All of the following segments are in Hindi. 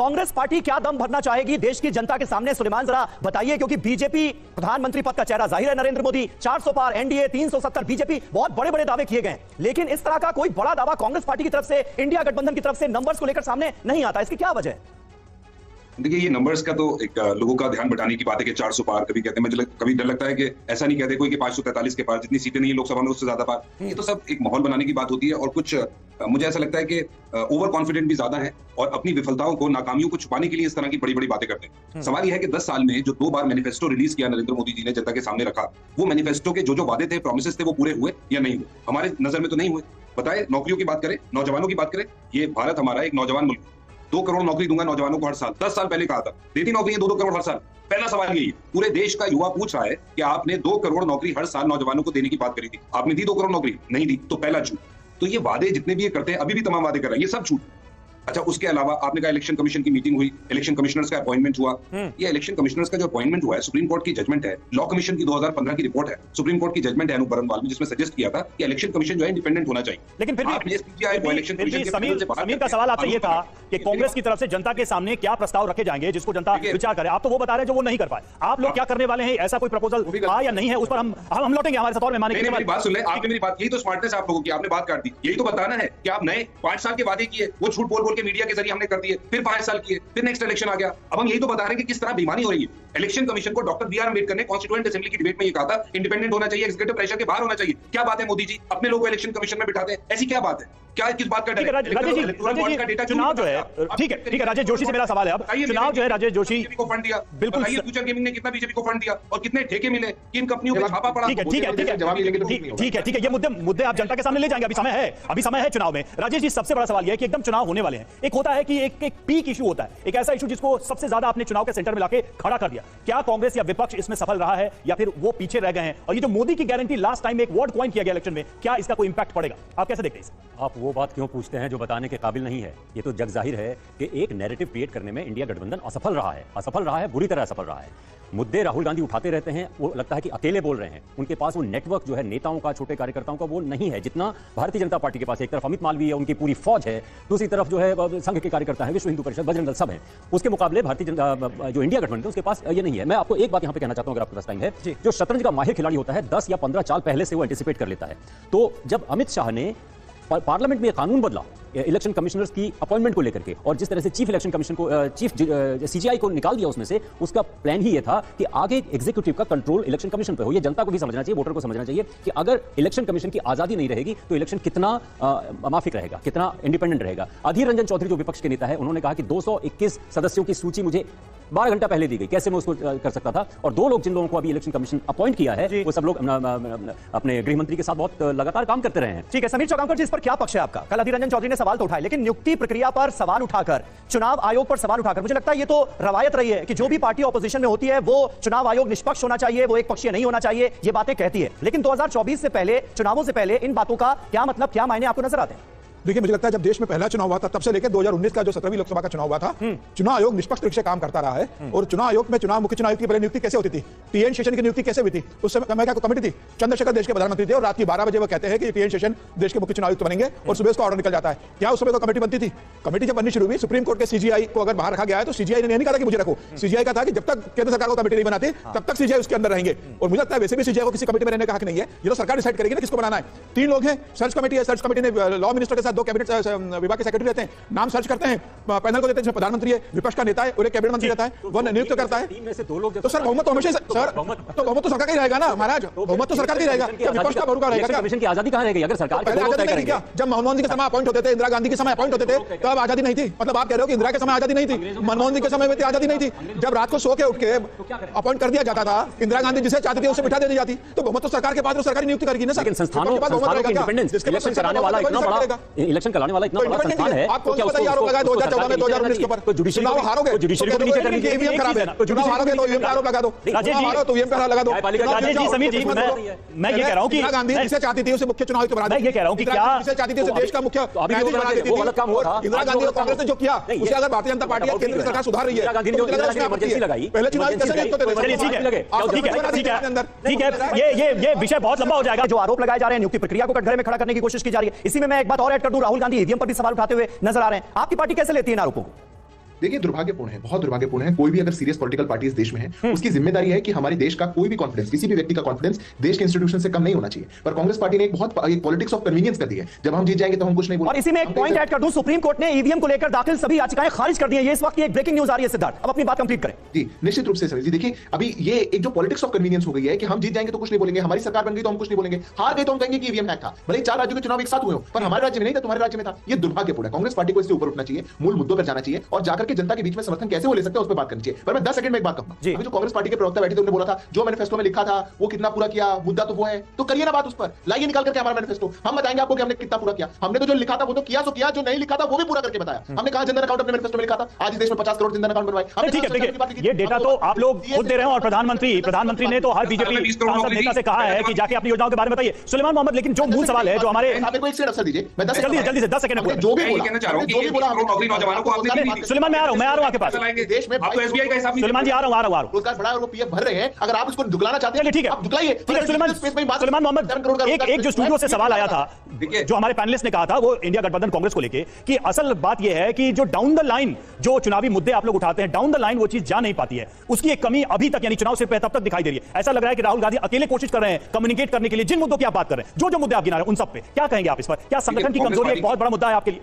कांग्रेस पार्टी क्या दम भरना चाहेगी देश की जनता के सामने? सुलेमान जरा बताइए, क्योंकि बीजेपी प्रधानमंत्री पद का चेहरा जाहिर है नरेंद्र मोदी, 400 पार, एनडीए 370, बीजेपी, बहुत बड़े बड़े दावे किए गए, लेकिन इस तरह का कोई बड़ा दावा कांग्रेस पार्टी की तरफ से, इंडिया गठबंधन की तरफ से नंबर्स को लेकर सामने नहीं आता। इसकी क्या वजह है? देखिए, ये नंबर्स का तो एक लोगों का ध्यान बटाने की बात है कि 400 पार, कभी कहते हैं, मुझे कभी डर लगता है कि ऐसा नहीं कहते कोई कि 543 के पार, जितनी सीटें नहीं है लोकसभा में उससे ज्यादा पार। ये तो सब एक माहौल बनाने की बात होती है, और कुछ मुझे ऐसा लगता है कि ओवर कॉन्फिडेंट भी ज्यादा है और अपनी विफलताओं को, नाकामियों को छुपाने के लिए इस तरह की बड़ी बड़ी बातें करते हैं। सवाल यह है कि 10 साल में जो 2 बार मैनिफेस्टो रिलीज किया नरेंद्र मोदी जी ने, जनता के सामने रखा, वो मैनिफेस्टो के जो वादे थे, प्रोमिसेस थे, वो पूरे हुए या नहीं हुए? हमारे नजर में तो नहीं हुए। बताए, नौकरियों की बात करें, नौजवानों की बात करें, ये भारत हमारा एक नौजवान मुल्क, 2 करोड़ नौकरी दूंगा नौजवानों को हर साल। 10 साल पहले कहा था, देती नौकरी 2 करोड़ हर साल। पहला सवाल यही है, पूरे देश का युवा पूछ रहा है कि आपने 2 करोड़ नौकरी हर साल नौजवानों को देने की बात करी थी, आपने दी 2 करोड़ नौकरी? नहीं दी। तो पहला झूठ। तो ये वादे जितने भी ये करते हैं, अभी भी तमाम वादे कर रहे हैं, ये सब झूठ। अच्छा, उसके अलावा आपने कहा इलेक्शन कमीशन की मीटिंग हुई, इलेक्शन कमिश्नर्स का अपॉइंटमेंट हुआ। ये इलेक्शन कमिश्नर्स का जो अपॉइंटमेंट हुआ है, सुप्रीम कोर्ट की जजमेंट है, लॉ कमीशन की 2015 की रिपोर्ट है, सुप्रीम कोर्ट की जजमेंट है अनूप बरनवाल में, जिसमें सजेस्ट किया था कि इलेक्शन कमीशन जो है इंडिपेंडेंट होना चाहिए। लेकिन फिर भी समीर का सवाल आपसे ये था कि कांग्रेस की तरफ से जनता के सामने क्या प्रस्ताव रखे जाएंगे जिसको जनता विचार करे। आप तो वो बता रहे हैं जो वो नहीं कर पाए, आप लोग क्या करने वाले हैं? ऐसा कोई प्रपोजल था या नहीं है? उस पर हम लौटेंगे हमारे साथ और मेहमान। मेरी बात सुन ले, आपने मेरी बात, यही तो स्मार्टनेस आप लोगों की, आपने बात काट दी। यही तो बताना है कि आप नए 5 साल के वादे किए, वो झूठ बोल बोल के मीडिया के जरिए हमने कर दिए, फिर 5 साल किए, फिर नेक्स्ट इलेक्शन आ गया। अब हम यही तो बता रहे हैं कि किस तरह बेईमानी हो रही है। इलेक्शन कमीशन को डॉक्टर बी.आर. अम्बेडकर ने कॉन्स्टिट्यूएंट असेंबली की डिबेट में ये कहा था, इंडिपेंडेंट होना चाहिए, एग्जीक्यूटिव प्रेशर के बाहर होना चाहिए। क्या बात है मोदी जी, अपने लोगों को इलेक्शन कमीशन में बिठाते हैं, ऐसी क्या बात है? क्या किस बात का डर है? राजेश जी, चुनाव जो है, ठीक है, राजेश जोशी से मेरा सवाल है अब, चुनाव जो है, राजेश जोशी को फंड दिया, बिल्कुल, फ्यूचर गेमिंग ने कितना बीजेपी को फंड दिया और कितने ठेके मिले, किन कंपनियों को छापा पड़ा? ठीक है, ये मुद्दे आप जनता के सामने ले जाएंगे, अभी समय है चुनाव में। राजेश जी, सबसे बड़ा सवाल यह है कि एकदम चुनाव होने वाले हैं, एक होता है कि एक पीक इशू होता है, एक ऐसा इशू जिसको सबसे ज्यादा अपने चुनाव के सेंटर में लाके खड़ा कर दिया। क्या कांग्रेस या विपक्ष इसमें सफल रहा है या फिर वो पीछे रह गए हैं? और ये जो मोदी की गारंटी लास्ट टाइम एक वर्ड कॉइन किया गया इलेक्शन में, क्या इसका कोई इंपैक्ट पड़ेगा? आप कैसे देखते हैं? आप वो बात क्यों पूछते हैं जो बताने के काबिल नहीं है? ये तो जग जाहिर है कि एक नैरेटिव क्रिएट करने में इंडिया गठबंधन असफल रहा है, बुरी तरह असफल रहा है। मुद्दे राहुल गांधी उठाते रहते हैं, वो लगता है कि अकेले बोल रहे हैं, उनके पास वो नेटवर्क जो है नेताओं का, छोटे कार्यकर्ताओं का, वो नहीं है जितना भारतीय जनता पार्टी के पास है। एक तरफ अमित मालवीय है, उनकी पूरी फौज है, दूसरी तरफ जो है संघ के कार्यकर्ता है, विश्व हिंदू परिषद, बजरंग दल, सब है। उसके मुकाबले भारतीय जनता जो इंडिया गठबंधन उसके पास ये नहीं है। मैं आपको एक बात यहां पे कहना चाहता हूं, अगर आपके पास टाइम है, जो शतरंज का माहिर खिलाड़ी होता है 10 या 15 साल पहले से वो एंटिसिपेट कर लेता है। तो जब अमित शाह ने पार्लियामेंट में एक कानून बदला इलेक्शन कमिश्नर्स की अपॉइंटमेंट को लेकर के, और जिस तरह से चीफ इलेक्शन कमीशन को, चीफ सीजीआई को निकाल दिया उसमें से, उसका प्लान ही ये था कि आगे एग्जीक्यूटिव का कंट्रोल इलेक्शन कमीशन पर हो। ये जनता को भी समझना चाहिए, वोटर को समझना चाहिए कि अगर इलेक्शन कमीशन की आजादी नहीं रहेगी तो इलेक्शन कितना माफिक रहेगा, कितना इंडिपेंडेंट रहेगा। अधीर रंजन चौधरी जो विपक्ष के नेता है, उन्होंने कहा कि 221 सदस्यों की सूची मुझे 12 घंटा पहले दी गई, कैसे मैं उसको कर सकता था? और 2 लोग जिन लोगों को अभी इलेक्शन कमीशन अपॉइंट किया है, वो सब लोग अपने गृह मंत्री के साथ बहुत लगातार काम करते रहे हैं। ठीक है, समीर चौगांवकर जी, इस पर क्या पक्ष है आपका? कल अधीर रंजन चौधरी ने सवाल तो उठाए, लेकिन नियुक्ति प्रक्रिया पर सवाल उठाकर, चुनाव आयोग पर सवाल उठाकर, मुझे लगता है ये तो रवायत रही है कि जो भी पार्टी ऑपोजिशन में होती है वो चुनाव आयोग निष्पक्ष होना चाहिए, वो एक पक्षीय नहीं होना चाहिए, ये बातें कहती है। लेकिन 2024 से पहले, चुनावों से पहले इन बातों का क्या मतलब, क्या मायने आपको नजर आते हैं? देखिए, मुझे लगता है जब देश में पहला चुनाव हुआ था तब से लेकर 2019 का जो 17वीं लोकसभा का चुनाव हुआ था, चुनाव आयोग निष्पक्ष तरीके से काम करता रहा है। और चुनाव आयोग में मुख्य चुनाव आयुक्त की पहले नियुक्ति कैसे होती थी? टीएन शेषन की नियुक्ति कैसे हुई थी? उस समय क्या कमेटी थी? चंद्रशेखर देश के प्रधानमंत्री थे और रात की 12 बजे वो कहते हैं कि टीएन शेषन देश के मुख्य चुनाव आयुक्त बनेंगे और सुबह उसका ऑर्डर निकल जाता है। क्या उस समय तो कमेटी बनती थी? कमेटी जब बननी शुरू हुई, सुप्रीम कोर्ट के सीजीआई को अगर बाहर रखा गया है तो सीजीआई ने नहीं कहा कि मुझे रखो। सीजीआई का था कि जब तक केंद्र सरकार को कमेटी नहीं बनाती तब तक सीजीआई उसके अंदर रहेंगे। और मुझे लगता है वैसे भी सीजीआई को किसी कमेटी में रहने का हक नहीं है, ये तो सरकार डिसाइड करेगी ना किसको बनाना है। 3 लोग हैं, सर्च कमेटी है, सर्च कमेटी ने लॉ मिनिस्टर के साथ 2 कैबिनेट विभाग के सेक्रेटरी रहते हैं, नाम सर्च करते हैं, पैनल को देते हैं, प्रधानमंत्री है, विपक्ष का नेता है और एक कैबिनेट मंत्री रहता है, वो नियुक्त करता है। 3 में से 2 लोग, तो सर बहुमत तो हमेशा, सर तो बहुमत तो सरकार का ही रहेगा ना महाराज, बहुमत तो सरकार का ही रहेगा, विपक्ष का बहुमत रहेगा। कमीशन की आजादी कहां रहेगी अगर सरकार के लोग तय करेंगे? क्या जब मनमोहन सिंह के समय अपॉइंट होते थे, इंदिरा गांधी के समय अपॉइंट होते थे, तब आजादी नहीं थी? मतलब आप कह रहे हो कि इंदिरा के समय आजादी नहीं थी, मनमोहन सिंह के समय में आजादी नहीं थी? जब रात को सो के उठ के अपॉइंट कर दिया जाता था, इंदिरा गांधी जिसे चाहती थी उसे बिठा दी जाती, तो बहुमत तो सरकार के पास सरकारी नियुक्ति करेगी ना। लेकिन संस्थानों के पास इंडिपेंडेंस, इलेक्शन कराने वाला इतना बड़ा, इलेक्शन कराने वाला इतना बड़ा संस्थान है, आपको क्या उसको 2014 में 2019 के ऊपर जुडिशरी हारोगे, जुडिशरी को नीचे करने के ईवीएम खराब है, तो चुनाव हारोगे तो ईवीएम का आरोप लगा दो, हारो तो ईवीएम का लगा दो। राजेश जी, समीर जी, मैं ये कह रहा हूं कि इंदिरा गांधी जिसे चाहती थी उसे मुख्य चुनाव आयुक्त बना दी। मैं ये कह रहा हूं कि क्या जिसे चाहती थी उसे देश का मुख्य न्यायाधीश बना देती थी। वो गलत काम हुआ था। इंदिरा गांधी और कांग्रेस ने जो किया उसे अगर भारतीय जनता पार्टी या केंद्र सरकार सुधार रही है, इंदिरा गांधी ने इमरजेंसी लगाई, पहले चुनाव कैसे नियुक्त होते थे? ठीक है, ये विषय बहुत लंबा हो जाएगा। जो आरोप लगाए जा रहे हैं, नियुक्ति प्रक्रिया को कटघरे में खड़ा करने की कोशिश की जा रही है। इसी में मैं एक बात और ऐड कर दूं, राहुल गांधी ईवीएम पर भी सवाल उठाते हुए नजर आ रहे हैं। आपकी पार्टी कैसे लेती है इन आरोपों को? देखिए दुर्भाग्यपूर्ण है, बहुत दुर्भाग्यपूर्ण है। कोई भी अगर सीरियस पॉलिटिकल पार्टी इस देश में है, उसकी जिम्मेदारी है कि हमारे देश का कोई भी कॉन्फिडेंस, किसी भी व्यक्ति का कॉन्फिडेंस देश के इंस्टीट्यूशन से कम नहीं होना चाहिए। पर कांग्रेस पार्टी ने एक पॉलिटिक्स ऑफ कन्वीनियंस कर दी है, जब हम जीत जाएंगे तो हम कुछ नहीं बोलेंगे। और इसी में एक पॉइंट ऐड कर दूं, सुप्रीम कोर्ट ने ईवीएम को लेकर दाखिल सभी याचिकाएं खारिज कर दी हैं। ये इस वक्त की एक ब्रेकिंग न्यूज आ रही है सिद्धार्थ, अब अपनी बात कंप्लीट करें। जी निश्चित रूप से सर जी, देखिए अभी ये एक जो पॉलिटिक्स ऑफ कन्वीनियंस हो गई है कि हम जीत जाएंगे तो कुछ नहीं बोलेंगे, हमारी सरकार बन गई तो हम कुछ नहीं बोलेंगे, हार गए तो हम कहेंगे कि ईवीएम हैक था। भले 4 राज्यों के चुनाव एक साथ हुए हो, पर हमारे राज्य में नहीं था, तुम्हारे राज्य में था। ये दुर्भाग्यपूर्ण है। कांग्रेस पार्टी को इससे ऊपर उठना चाहिए, मूल मुद्दों पर जाना चाहिए और जाकर के जनता के बीच में समर्थन कैसे वो ले सकते हैं उस पर बात करनी चाहिए। पर मैं 10 सेकंड में एक बात कहूंगा, अभी जो कांग्रेस पार्टी के प्रवक्ता बैठे थे उन्होंने बोला था जो मैनिफेस्टो में लिखा था वो कितना पूरा किया, मुद्दा तो वो है, तो करिए ना बात उस पर, लाइए निकाल करके हमारा मैनिफेस्टो, हम बताएंगे आपको कि हमने कितना पूरा किया। हमने तो जो लिखा था वो तो किया, सो किया, जो नहीं लिखा था वो भी पूरा करके बताया। हमने कहा जनधन अकाउंट अपने मैनिफेस्टो में लिखा था, आज इस देश में 50 करोड़ जनधन अकाउंट बनवाए। ठीक है, देखिए ये डेटा तो आप लोग खुद दे रहे हैं और प्रधानमंत्री ने तो हर बीजेपी सांसद नेता से कहा है कि जाके अपनी योजनाओं के बारे में बताइए। सुलेमान मोहम्मद, लेकिन जो मूल सवाल है जो हमारे, को एक सेकंड अवसर दीजिए, मैं जल्दी से 10 सेकंड में जो भी मैं ये कहना चाह रहा हूं कि 1 करोड़ नौकरी नौजवानों को आपने दी थी। सुलेमान, मैं आ रहा हूं आपके पास। देश में आप तो एसबीआई का हिसाब नहीं सुलेमान जी आ रहा हूं। रोजगार बढ़ा और वो पीएफ भर रहे हैं, अगर आप इसको दुगलाना चाहते हैं ठीक है, आप दुगलाइए। ठीक है सुलेमान मोहम्मद, एक जो स्टूडियो से सवाल आया था, जो हमारे पैनलिस्ट ने कहा था वो इंडिया गठबंधन कांग्रेस को लेके, कि असल बात यह है कि जो डाउन द लाइन जो चुनावी मुद्दे आप लोग उठाते हैं, डाउन द लाइन वो चीज जा नहीं पाती है, उसकी एक कमी अभी तक यानी चुनाव से तब तक दिखाई दे रही है। ऐसा लग रहा है कि राहुल गांधी अकेले कोशिश कर रहे हैं कम्युनिकेट करने के लिए। जिन मुद्दों की आप बात कर रहे हैं, जो मुद्दे आप गिना रहे हैं, उन सब पे क्या कहेंगे आप? इस पर क्या संगठन की कमजोरी एक बहुत बड़ा मुद्दा है आपके लिए?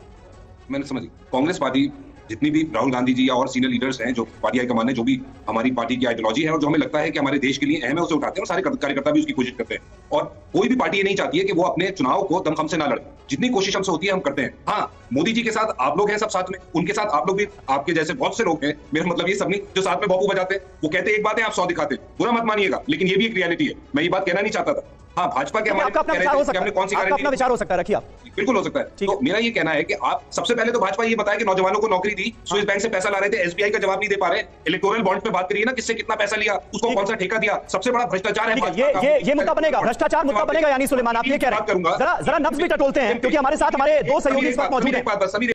मैंने समझी, कांग्रेस पार्टी जितनी भी राहुल गांधी जी या और सीनियर लीडर्स हैं, जो पार्टी हाईकमान है, जो भी हमारी पार्टी की आइडियोलॉजी है और जो हमें लगता है कि हमारे देश के लिए अहम है, उसे उठाते हैं और सारे कार्यकर्ता भी उसकी कोशिश करते हैं। और कोई भी पार्टी ये नहीं चाहती है कि वो अपने चुनाव को दमखम से ना लड़े। जितनी कोशिश हमसे होती है हम करते हैं। हाँ, मोदी जी के साथ आप लोग हैं सब साथ में, उनके साथ आप लोग भी, आपके जैसे बहुत से लोग हैं, मेरा मतलब ये सब नहीं जो साथ में बापू बजाते हैं, वो कहते एक बात है, आप 100 दिखाते हैं। बुरा मत मानिएगा, लेकिन ये भी एक रियलिटी है। मैं ये बात कहना नहीं चाहता था। हाँ, भाजपा के हमारे अपना विचार हो सकता है, कौन सी अपना विचार हो सकता है, रखिए आप। बिल्कुल हो सकता है। तो मेरा ये कहना है कि आप सबसे पहले तो भाजपा ये बताया कि नौजवानों को नौकरी दी, स्विस बैंक से पैसा ला रहे थे, एसबीआई का जवाब नहीं दे पा रहे। इलेक्टोरल बॉन्ड पे बात करिए ना, किससे कितना पैसा लिया, उसको कौन सा ठेका दिया, सबसे बड़ा भ्रष्टाचार है। ये मुद्दा बनेगा, भ्रष्टाचार मुद्दा बनेगा, यानी सुलेमान आप ये कह रहे हैं। जरा नब्ज भी टटोलते हैं, क्योंकि हमारे साथ हमारे 2 सहयोगी इस वक्त मौजूद हैं।